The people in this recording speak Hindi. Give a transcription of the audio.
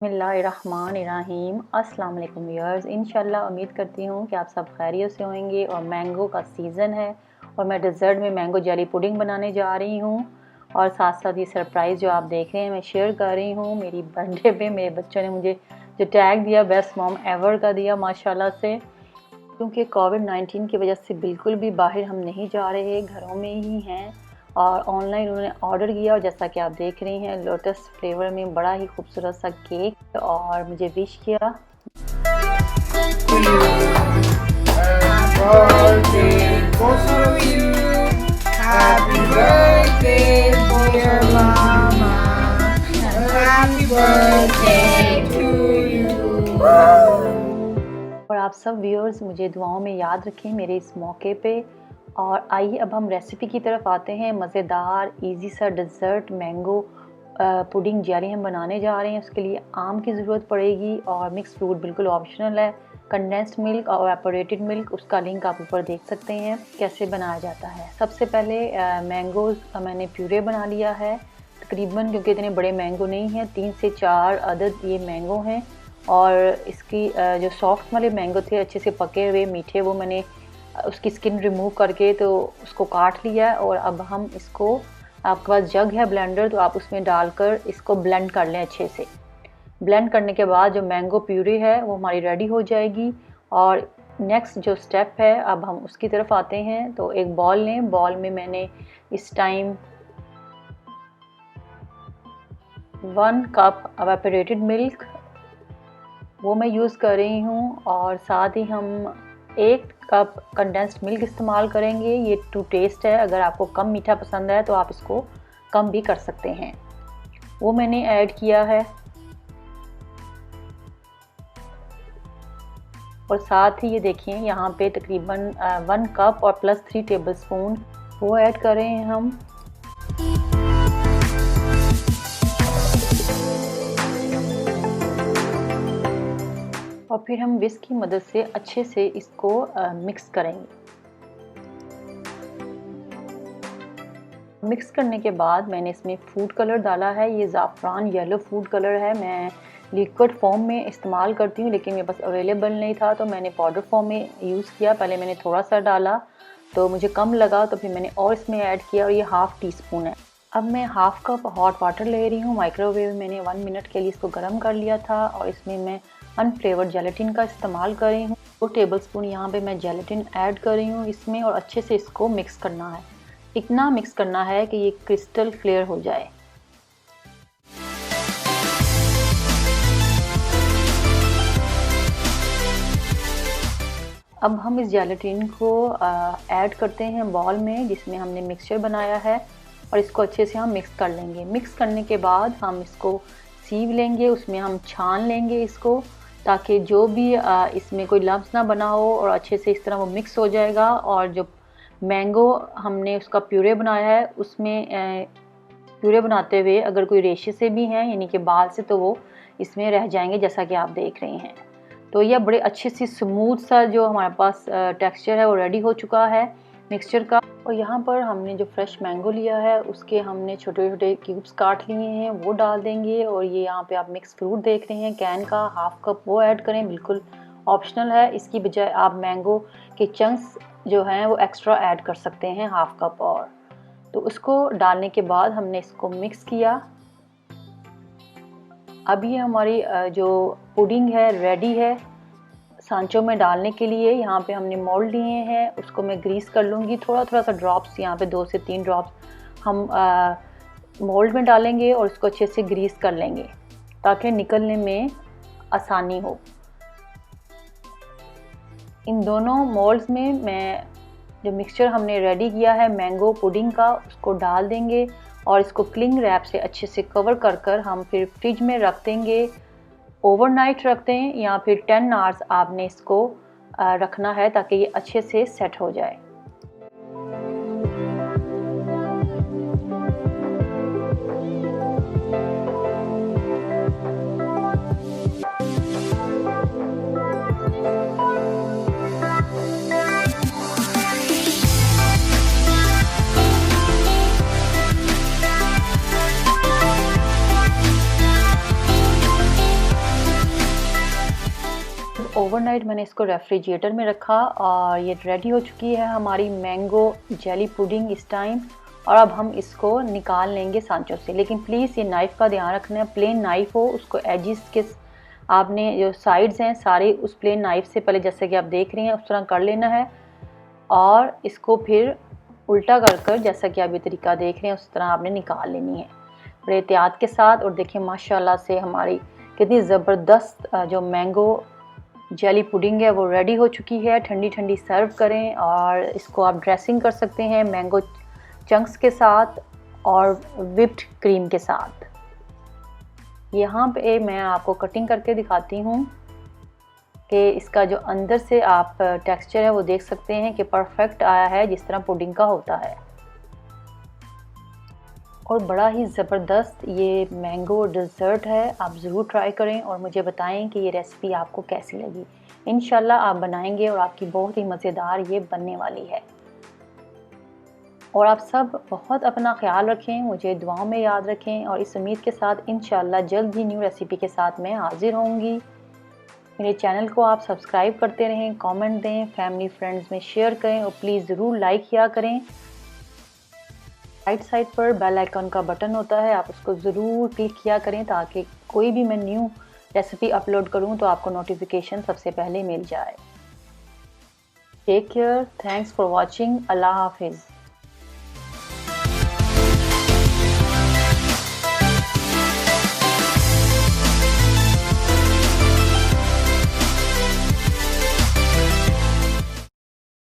बिस्मिल्लाहिर्रहमानिर्रहीम। अस्सलाम वालेकुम व्यूअर्स। इंशाल्लाह उम्मीद करती हूँ कि आप सब खैरियत से होंगे। और मैंगो का सीज़न है और मैं डिज़र्ट में मैंगो जेली पुडिंग बनाने जा रही हूँ। और साथ साथ ये सरप्राइज़ जो आप देख रहे हैं मैं शेयर कर रही हूँ। मेरी बर्थडे पे मेरे बच्चों ने मुझे जो टैग दिया बेस्ट मॉम एवर का दिया माशाल्लाह से। क्योंकि कोविड-19 की वजह से बिल्कुल भी बाहर हम नहीं जा रहे, घरों में ही हैं। और ऑनलाइन उन्होंने ऑर्डर किया और जैसा कि आप देख रही हैं लोटस फ्लेवर में बड़ा ही खूबसूरत सा केक और मुझे विश किया। और आप सब व्यूअर्स मुझे दुआओं में याद रखें मेरे इस मौके पे। और आइए अब हम रेसिपी की तरफ आते हैं। मज़ेदार इजी सा डिज़र्ट मैंगो पुडिंग जेली हम बनाने जा रहे हैं। उसके लिए आम की ज़रूरत पड़ेगी और मिक्स फ्रूट बिल्कुल ऑप्शनल है। कंडेंस्ड मिल्क और एवापोरेटेड मिल्क, उसका लिंक आप ऊपर देख सकते हैं कैसे बनाया जाता है। सबसे पहले मैंगोज़ का मैंने प्यूरे बना लिया है तकरीबन, क्योंकि इतने बड़े मैंगो नहीं हैं, 3 से 4 अदद ये मैंगो हैं। और इसकी जो सॉफ्ट वाले मैंगो थे अच्छे से पके हुए मीठे, वो मैंने उसकी स्किन रिमूव करके तो उसको काट लिया। और अब हम इसको, आपके पास जग है ब्लेंडर तो आप उसमें डालकर इसको ब्लेंड कर लें अच्छे से। ब्लेंड करने के बाद जो मैंगो प्यूरी है वो हमारी रेडी हो जाएगी। और नेक्स्ट जो स्टेप है अब हम उसकी तरफ आते हैं। तो एक बॉल लें, बॉल में मैंने इस टाइम 1 कप एवापोरेटेड मिल्क वो मैं यूज़ कर रही हूँ। और साथ ही हम 1 कप कंडेंस्ड मिल्क इस्तेमाल करेंगे। ये टू टेस्ट है, अगर आपको कम मीठा पसंद है तो आप इसको कम भी कर सकते हैं। वो मैंने ऐड किया है। और साथ ही ये देखिए यहाँ पे तकरीबन 1 कप और प्लस 3 टेबलस्पून वो ऐड कर रहे हैं हम। और फिर हम विस्क की मदद से अच्छे से इसको मिक्स करेंगे। मिक्स करने के बाद मैंने इसमें फूड कलर डाला है। ये ज़ाफ़रान येलो फूड कलर है। मैं लिक्विड फॉर्म में इस्तेमाल करती हूँ लेकिन मेरे पास अवेलेबल नहीं था तो मैंने पाउडर फॉर्म में यूज़ किया। पहले मैंने थोड़ा सा डाला तो मुझे कम लगा तो फिर मैंने और इसमें ऐड किया और ये हाफ़ टी स्पून है। अब मैं हाफ़ कप हॉट वाटर ले रही हूँ। माइक्रोवेव में मैंने 1 मिनट के लिए इसको गर्म कर लिया था। और इसमें मैं अनफ्लेवर्ड जेलेटिन का इस्तेमाल कर रही हूँ। 2 टेबलस्पून यहाँ पे मैं जेलेटिन ऐड कर रही हूँ इसमें। और अच्छे से इसको मिक्स करना है, इतना मिक्स करना है कि ये क्रिस्टल क्लियर हो जाए। अब हम इस जेलेटिन को ऐड करते हैं बॉल में जिसमें हमने मिक्सचर बनाया है। और इसको अच्छे से हम मिक्स कर लेंगे। मिक्स करने के बाद हम इसको सीव लेंगे, उसमें हम छान लेंगे इसको, ताकि जो भी इसमें कोई लम्स ना बना हो। और अच्छे से इस तरह वो मिक्स हो जाएगा। और जो मैंगो हमने उसका प्यूरे बनाया है उसमें प्यूरे बनाते हुए अगर कोई रेशे से भी हैं यानी कि बाल से, तो वो इसमें रह जाएंगे जैसा कि आप देख रहे हैं। तो यह बड़े अच्छे से स्मूथ सा जो हमारे पास टेक्सचर है वो रेडी हो चुका है मिक्सचर का। और यहाँ पर हमने जो फ्रेश मैंगो लिया है उसके हमने छोटे छोटे क्यूब्स काट लिए हैं, वो डाल देंगे। और ये यहाँ पे आप मिक्स फ्रूट देख रहे हैं कैन का, हाफ़ कप वो ऐड करें, बिल्कुल ऑप्शनल है। इसकी बजाय आप मैंगो के चंक्स जो हैं वो एक्स्ट्रा ऐड कर सकते हैं, हाफ़ कप। और तो उसको डालने के बाद हमने इसको मिक्स किया। अब ये हमारी जो पुडिंग है रेडी है सांचों में डालने के लिए। यहाँ पे हमने मोल्ड लिए हैं, उसको मैं ग्रीस कर लूँगी। थोड़ा थोड़ा सा ड्रॉप्स, यहाँ पे 2 से 3 ड्रॉप्स हम मोल्ड में डालेंगे और इसको अच्छे से ग्रीस कर लेंगे ताकि निकलने में आसानी हो। इन दोनों मोल्ड्स में मैं जो मिक्सचर हमने रेडी किया है मैंगो पुडिंग का उसको डाल देंगे। और इसको क्लिंग रैप से अच्छे से कवर कर कर हम फिर फ्रिज में रख देंगे। ओवरनाइट रखते हैं या फिर 10 आवर्स आपने इसको रखना है ताकि ये अच्छे से सेट हो जाए। ओवरनाइट मैंने इसको रेफ्रिजरेटर में रखा और ये रेडी हो चुकी है हमारी मैंगो जेली पुडिंग इस टाइम। और अब हम इसको निकाल लेंगे सांचों से, लेकिन प्लीज़ ये नाइफ़ का ध्यान रखना है, प्लेन नाइफ़ हो, उसको एजिस के आपने जो साइड्स हैं सारे उस प्लेन नाइफ़ से पहले जैसे कि आप देख रहे हैं उस तरह कर लेना है, और इसको फिर उल्टा कर जैसा कि आप ये तरीका देख रहे हैं उस तरह आपने निकाल लेनी है बड़े एहतियात के साथ। और देखिए माशाल्लाह से हमारी कितनी ज़बरदस्त जो मैंगो जेली पुडिंग है वो रेडी हो चुकी है। ठंडी ठंडी सर्व करें और इसको आप ड्रेसिंग कर सकते हैं मैंगो चंक्स के साथ और विप्ड क्रीम के साथ। यहाँ पे मैं आपको कटिंग करके दिखाती हूँ कि इसका जो अंदर से आप टेक्सचर है वो देख सकते हैं कि परफेक्ट आया है जिस तरह पुडिंग का होता है, और बड़ा ही ज़बरदस्त ये मैंगो डिज़र्ट है। आप ज़रूर ट्राई करें और मुझे बताएं कि ये रेसिपी आपको कैसी लगी। इंशाल्लाह आप बनाएंगे और आपकी बहुत ही मज़ेदार ये बनने वाली है। और आप सब बहुत अपना ख्याल रखें, मुझे दुआओं में याद रखें, और इस उम्मीद के साथ इंशाल्लाह जल्द ही न्यू रेसिपी के साथ मैं हाज़िर होंगी। मेरे चैनल को आप सब्सक्राइब करते रहें, कमेंट दें, फैमिली फ्रेंड्स में शेयर करें और प्लीज़ ज़रूर लाइक किया करें। राइट साइड पर बेल आइकन का बटन होता है, आप उसको ज़रूर क्लिक किया करें ताकि कोई भी मैं न्यू रेसिपी अपलोड करूं तो आपको नोटिफिकेशन सबसे पहले मिल जाए। Take care, thanks for watching, अल्लाह हाफिज़।